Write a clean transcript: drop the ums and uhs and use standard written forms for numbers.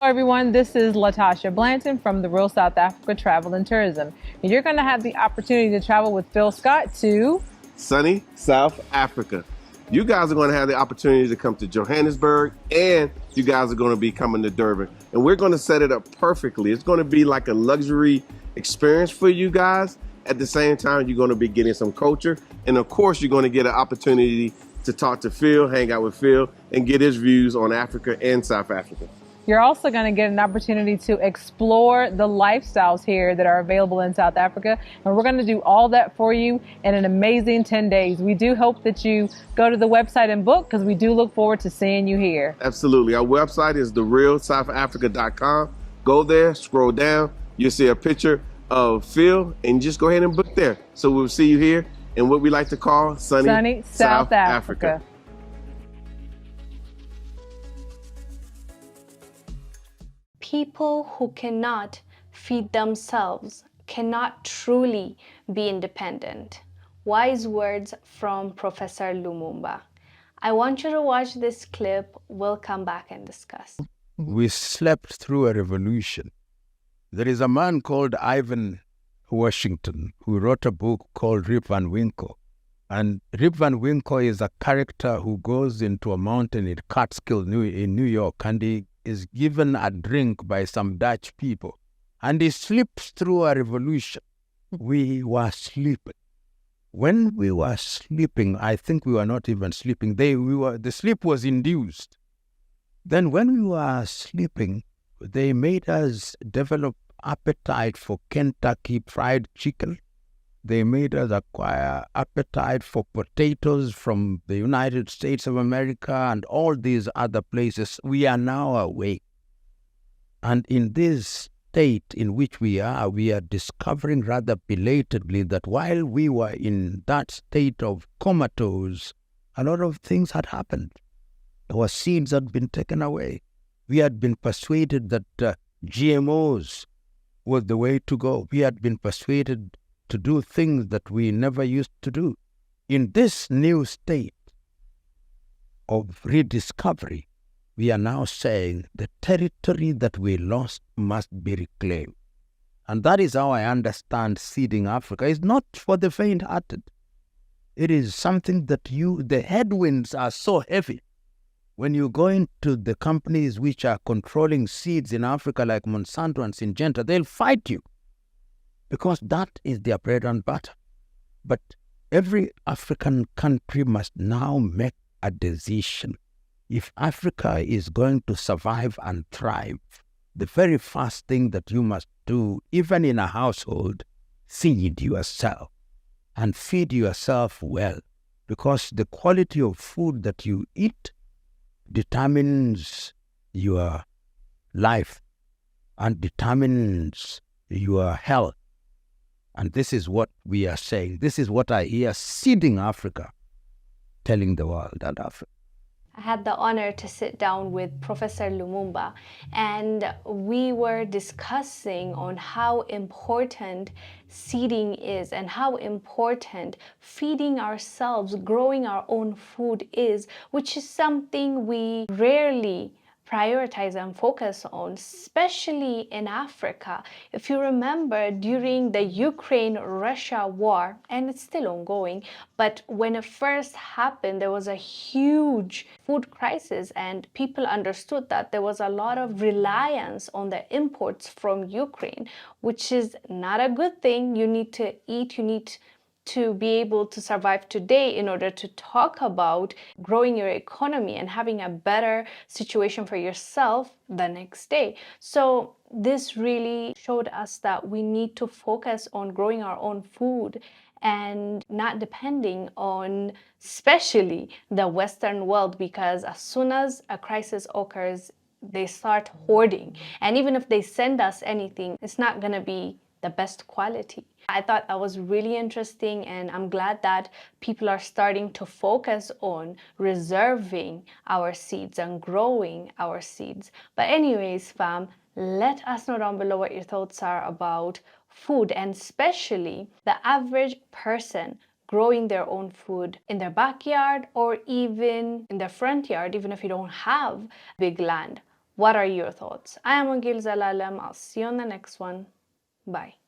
Hello everyone, this is Latasha Blanton from the Real South Africa Travel and Tourism. And you're going to have the opportunity to travel with Phil Scott to sunny South Africa. You guys are going to have the opportunity to come to Johannesburg, and you guys are going to be coming to Durban. And we're going to set it up perfectly. It's going to be like a luxury experience for you guys. At the same time, you're going to be getting some culture. And of course, you're going to get an opportunity to talk to Phil, hang out with Phil, and get his views on Africa and South Africa. You're also going to get an opportunity to explore the lifestyles here that are available in South Africa. And we're going to do all that for you in an amazing 10 days. We do hope that you go to the website and book because we do look forward to seeing you here. Absolutely. Our website is therealsouthafrica.com. Go there, scroll down. You'll see a picture of Phil and just go ahead and book there. So we'll see you here in what we like to call sunny South Africa. People who cannot feed themselves cannot truly be independent. Wise words from Professor Lumumba. I want you to watch this clip. We'll come back and discuss. We slept through a revolution. There is a man called Ivan Washington who wrote a book called Rip Van Winkle. And Rip Van Winkle is a character who goes into a mountain in Catskill in New York, and he is given a drink by some Dutch people, and he slips through a revolution. We were sleeping. When we were sleeping, I think we were not even sleeping. The sleep was induced. Then when we were sleeping, they made us develop appetite for Kentucky Fried Chicken. They made us acquire appetite for potatoes from the United States of America and all these other places. We are now awake. And in this state in which we are discovering rather belatedly that while we were in that state of comatose, a lot of things had happened. Our seeds had been taken away. We had been persuaded that GMOs was the way to go. We had been persuaded to do things that we never used to do. In this new state of rediscovery, we are now saying the territory that we lost must be reclaimed. And that is how I understand seeding Africa. It's not for the faint-hearted. It is something that the headwinds are so heavy. When you go into the companies which are controlling seeds in Africa like Monsanto and Syngenta, they'll fight you, because that is their bread and butter. But every African country must now make a decision. If Africa is going to survive and thrive, the very first thing that you must do, even in a household, feed yourself, and feed yourself well, because the quality of food that you eat determines your life and determines your health. And this is what we are saying. This is what I hear seeding Africa, telling the world and Africa. I had the honor to sit down with Professor Lumumba, and we were discussing on how important seeding is and how important feeding ourselves, growing our own food is, which is something we rarely prioritize and focus on, especially in Africa. If you remember, during the Ukraine-Russia war, and it's still ongoing, but when it first happened, there was a huge food crisis, and people understood that there was a lot of reliance on the imports from Ukraine, which is not a good thing. You need to eat, you need to be able to survive today in order to talk about growing your economy and having a better situation for yourself the next day. So this really showed us that we need to focus on growing our own food and not depending on especially the Western world, because as soon as a crisis occurs, they start hoarding. And even if they send us anything, it's not going to be the best quality. I thought that was really interesting, and I'm glad that people are starting to focus on reserving our seeds and growing our seeds. But anyways, fam, let us know down below what your thoughts are about food, and especially the average person growing their own food in their backyard or even in their front yard, even if you don't have big land. What are your thoughts? I am Wongel Zelalem. I'll see you on the next one. Bye.